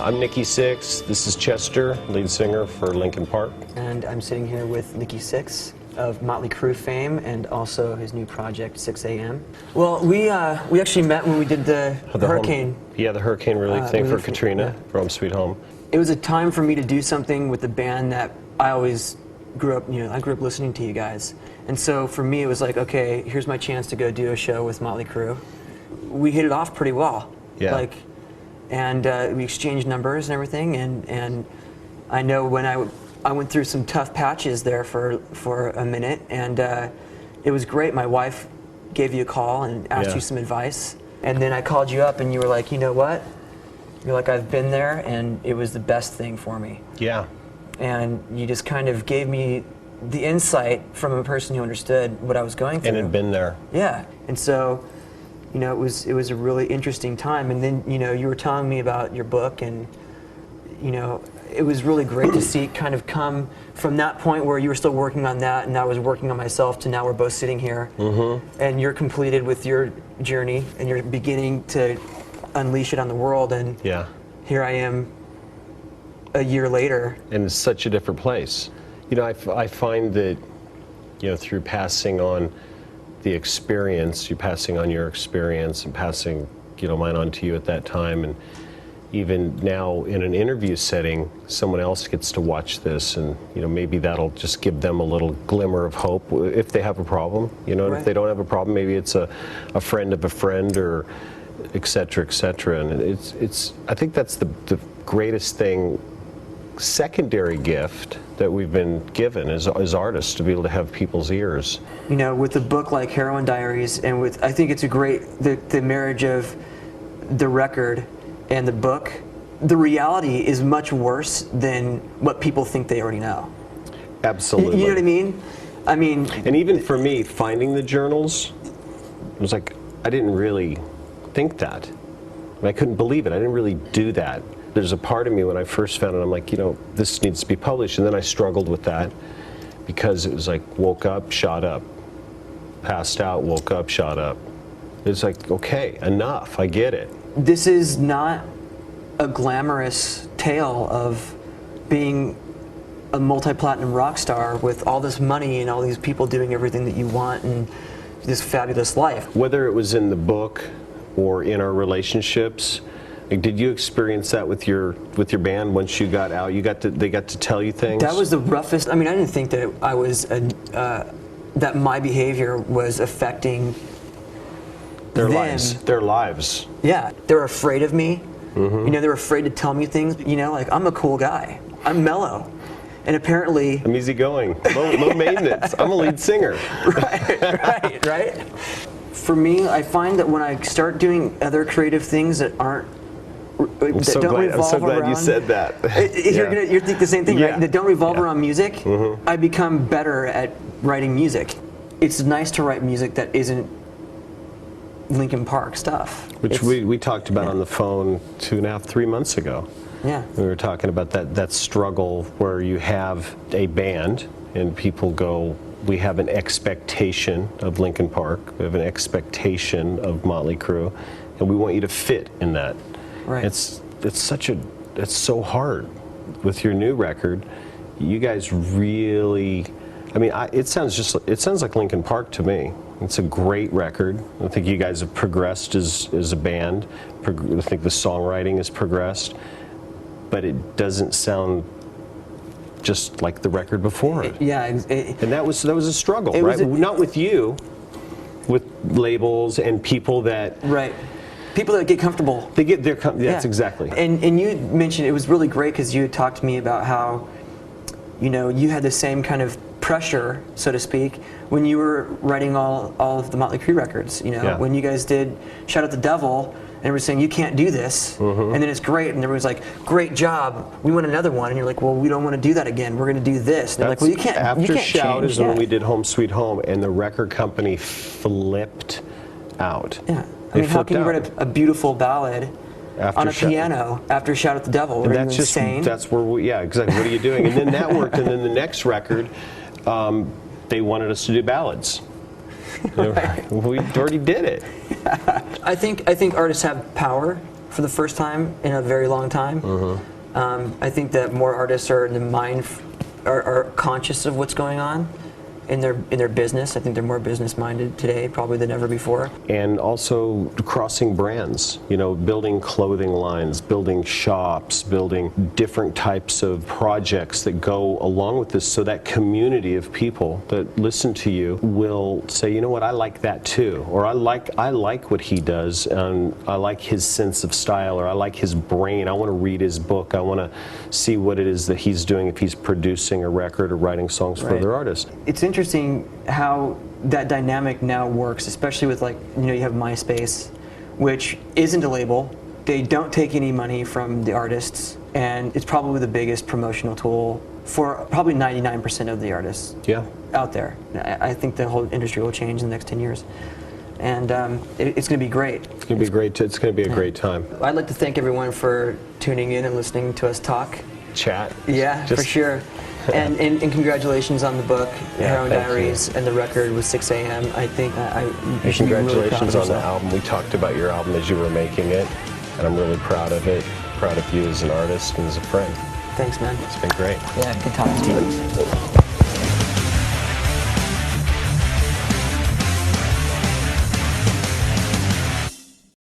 I'm Nikki Sixx. This is Chester, lead singer for Linkin Park. And I'm sitting here with Nikki Sixx of Motley Crue fame and also his new project, 6 a.m. Well, we actually met when we did the hurricane. The hurricane relief thing for Katrina, yeah. for Home Sweet Home. It was a time for me to do something with the band that I always grew up, I grew up listening to you guys. And so for me, it was like, okay, here's my chance to go do a show with Motley Crue. We hit it off pretty well. Yeah. And we exchanged numbers and everything, and I know when I went through some tough patches there for a minute, and it was great. My wife gave you a call and asked you some advice, and then I called you up, and you were like, you know what? You're like, I've been there, and it was the best thing for me. Yeah. And you just kind of gave me the insight from a person who understood what I was going through. And had been there. Yeah, and so, it was a really interesting time. And then, you were telling me about your book, and, it was really great to see it kind of come from that point where you were still working on that, and I was working on myself, to now we're both sitting here, and you're completed with your journey, and you're beginning to unleash it on the world, and here I am a year later. And it's such a different place. I find that, through passing on the experience, you passing on your experience and passing, mine on to you at that time, and even now in an interview setting, someone else gets to watch this, and maybe that'll just give them a little glimmer of hope if they have a problem. And if they don't have a problem, maybe it's a friend of a friend, or et cetera, et cetera. And it's I think that's the greatest thing, secondary gift that we've been given as artists, to be able to have people's ears. With a book like Heroin Diaries, and I think it's a great, the marriage of the record and the book, the reality is much worse than what people think they already know. Absolutely. You know what I mean? And even for me, finding the journals, it was like, I didn't really think that. I couldn't believe it. I didn't really do that. There's a part of me when I first found it, I'm like, this needs to be published. And then I struggled with that, because it was like, woke up, shot up. Passed out, woke up, shot up. It's like, okay, enough, I get it. This is not a glamorous tale of being a multi-platinum rock star with all this money and all these people doing everything that you want and this fabulous life. Whether it was in the book or in our relationships, did you experience that with your band once you got out? They got to tell you things? That was the roughest. I didn't think that I was that my behavior was affecting their them. lives. Yeah, they were afraid of me. They were afraid to tell me things. Like, I'm a cool guy. I'm mellow, and apparently I'm easygoing, low maintenance. I'm a lead singer. Right. For me, I find that when I start doing other creative things that aren't I'm so glad you said that. You think the same thing, right? That don't revolve around music. I become better at writing music. It's nice to write music that isn't Linkin Park stuff. Which we talked about on the phone 2.5, 3 months ago. Yeah. We were talking about that struggle where you have a band and people go, we have an expectation of Linkin Park, we have an expectation of Motley Crue, and we want you to fit in that. Right. It's so hard. With your new record, you guys really, it sounds like Linkin Park to me. It's a great record. I think you guys have progressed as a band. I think the songwriting has progressed, but it doesn't sound just like the record before it. Yeah. And that was a struggle, right? Not with you, with labels and people that. Right. People that get comfortable. That's exactly. And you mentioned it was really great, because you had talked to me about how, you had the same kind of pressure, so to speak, when you were writing all of the Motley Crue records. When you guys did Shout Out the Devil, and everyone's saying, you can't do this, and then it's great, and everyone's like, great job, we want another one, and you're like, well, we don't want to do that again, we're going to do this. And they're like, well, you can't. After you can't Shout change is when we did Home Sweet Home, and the record company flipped out. Yeah. How can you write a beautiful ballad on a piano after Shout At the Devil? And that's where exactly. What are you doing? And then that worked, and then the next record, they wanted us to do ballads. We already did it. I think artists have power, for the first time in a very long time. I think that more artists are in the mind, are conscious of what's going on in their business. I think they're more business minded today probably than ever before. And also crossing brands, building clothing lines, building shops, building different types of projects that go along with this, so that community of people that listen to you will say, you know what, I like that too, or I like what he does, and I like his sense of style, or I like his brain, I want to read his book, I want to see what it is that he's doing if he's producing a record or writing songs for other artists. It's interesting how that dynamic now works, especially with you have MySpace, which isn't a label. They don't take any money from the artists, and it's probably the biggest promotional tool for probably 99% of the artists out there. I think the whole industry will change in the next 10 years. And it's going to be great. It's going to be great. It's going to be a great time. I'd like to thank everyone for tuning in and listening to us talk. Chat. Yeah, for sure. And congratulations on the book, Heroin Diaries, and the record with 6 a.m. I think you should be really proud of congratulations on the album. We talked about your album as you were making it, and I'm really proud of it. Proud of you as an artist and as a friend. Thanks, man. It's been great. Yeah, good talking to you.